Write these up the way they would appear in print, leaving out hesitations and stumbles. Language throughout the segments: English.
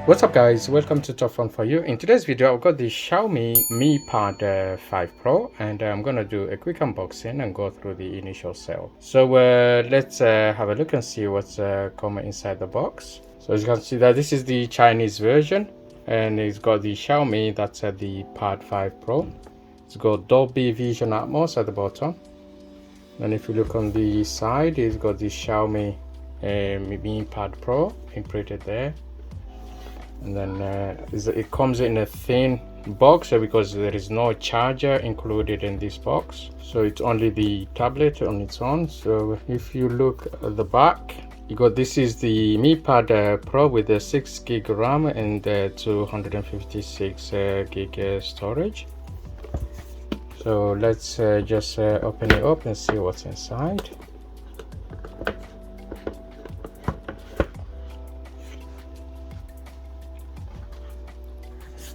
What's up guys, welcome to Top Phone For You. In today's video I've got the Xiaomi Mi Pad 5 Pro and I'm gonna do a quick unboxing and go through the initial sale. So let's have a look and see what's coming inside the box. So as you can see that this is the Chinese version and it's got the Xiaomi, that's the Pad 5 Pro. It's got Dolby Vision Atmos at the bottom. And if you look on the side, it's got the Xiaomi Mi Pad Pro imprinted there. And then it comes in a thin box because there is no charger included in this box, so it's only the tablet on its own. So if you look at the back, you got this is the Mi Pad Pro with a 6 gig RAM and 256 gig storage. So let's just open it up and see what's inside.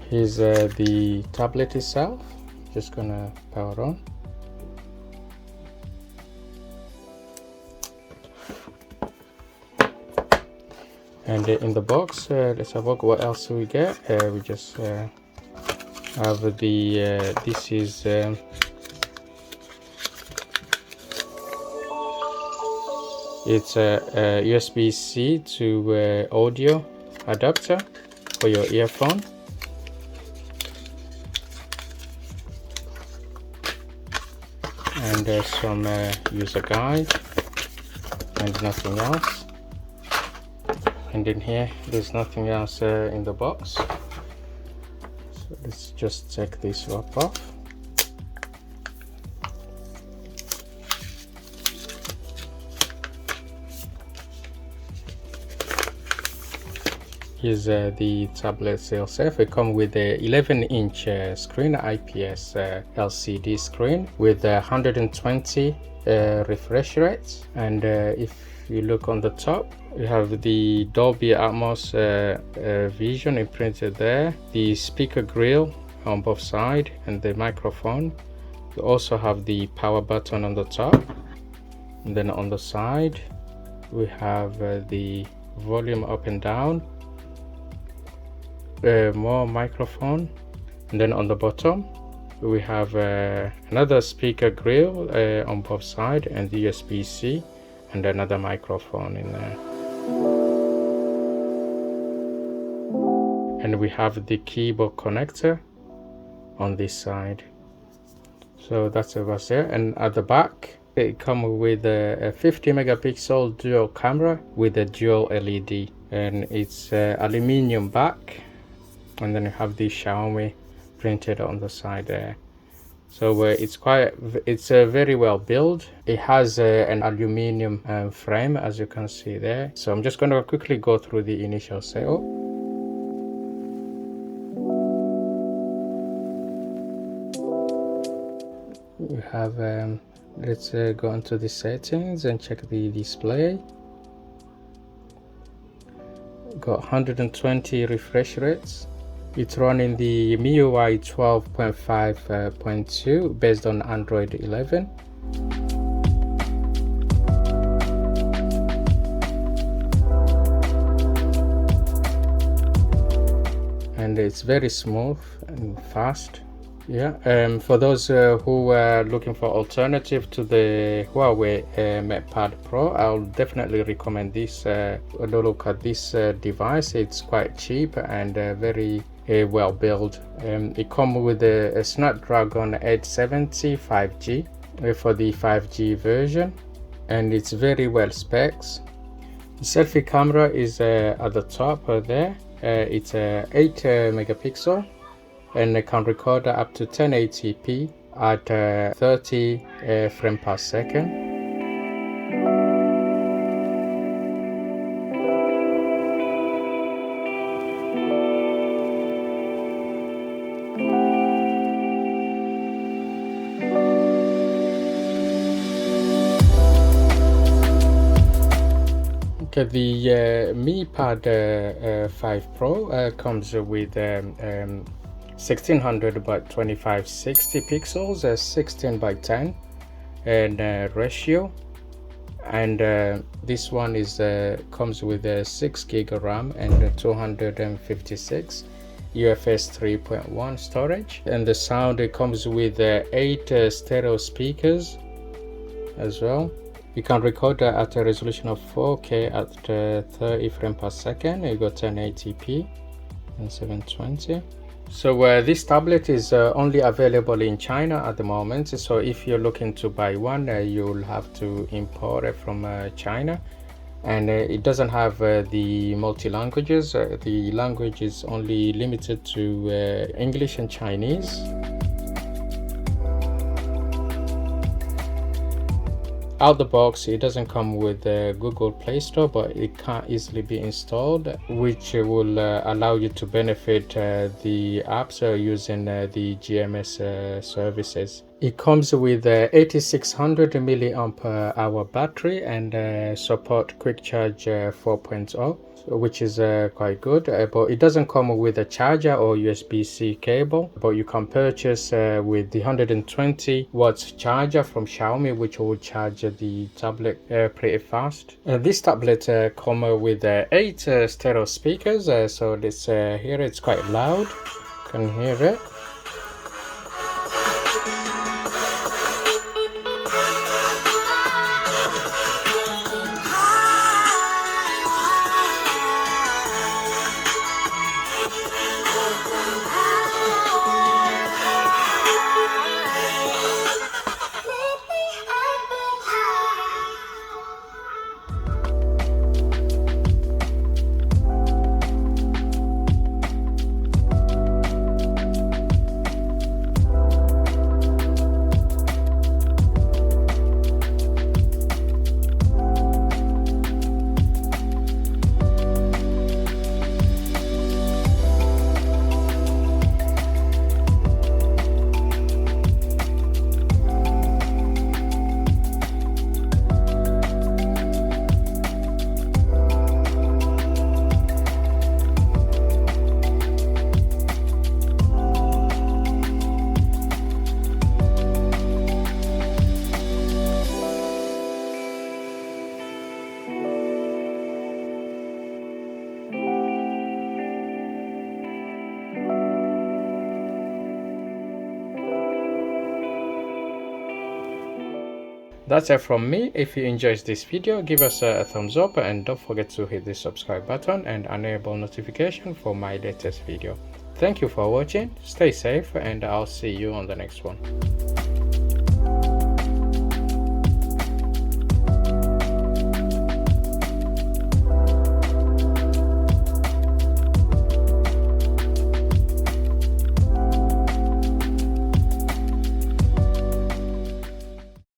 Here's the tablet itself. Just gonna power on. And in the box, let's have a look what else we get. We just have the this is it's a USB-C to audio adapter for your earphone. And there's some user guide and nothing else. And in here there's nothing else in the box. So let's just take this wrap off. Here's the tablet itself. It comes with a 11-inch screen, IPS LCD screen with 120 refresh rates. And if you look on the top, you have the Dolby Atmos vision imprinted there, the speaker grill on both sides, and the microphone. You also have the power button on the top, and then on the side we have the volume up and down. More microphone, and then on the bottom we have another speaker grill on both sides, and the USB-C and another microphone in there. And we have the keyboard connector on this side. So that's what's there. And at the back it comes with a 50 megapixel dual camera with a dual LED, and it's aluminium back. And then you have the Xiaomi printed on the side there. So it's very well built. It has an aluminium frame, as you can see there. So I'm just going to quickly go through the initial setup. We have let's go into the settings and check the display. Got 120 refresh rates. It's running the MIUI 12.5.2 based on Android 11. And it's very smooth and fast. Yeah, for those who are looking for alternative to the Huawei MatePad Pro, I'll definitely recommend this. Look at this device. It's quite cheap and very well built. It comes with a Snapdragon 870 5G for the 5G version, and it's very well specs. The selfie camera is at the top there. It's 8 megapixel. And it can record up to 1080p at 30 frames per second. Okay, the Mi Pad 5 Pro comes with 1600 by 2560 pixels, 16 by 10 and ratio, and this one is comes with a 6 gig of RAM and 256 UFS 3.1 storage, and the sound, it comes with 8 stereo speakers as well. You can record at a resolution of 4K at 30 frames per second. You got 1080p and 720. So this tablet is only available in China at the moment. So if you're looking to buy one, you'll have to import it from China, and it doesn't have the multi-languages. The language is only limited to English and Chinese. Out the box, it doesn't come with the Google Play Store, but it can easily be installed, which will allow you to benefit the apps using the GMS services. It comes with 8600 milliamp hour battery and support quick charge 4.0, which is quite good, but it doesn't come with a charger or USB-C cable, but you can purchase with the 120 watts charger from Xiaomi, which will charge the tablet pretty fast. This tablet comes with 8 stereo speakers, so this here it's quite loud, you can hear it. That's it from me. If you enjoyed this video, give us a thumbs up and don't forget to hit the subscribe button and enable notification for my latest video. Thank you for watching, stay safe, and I'll see you on the next one.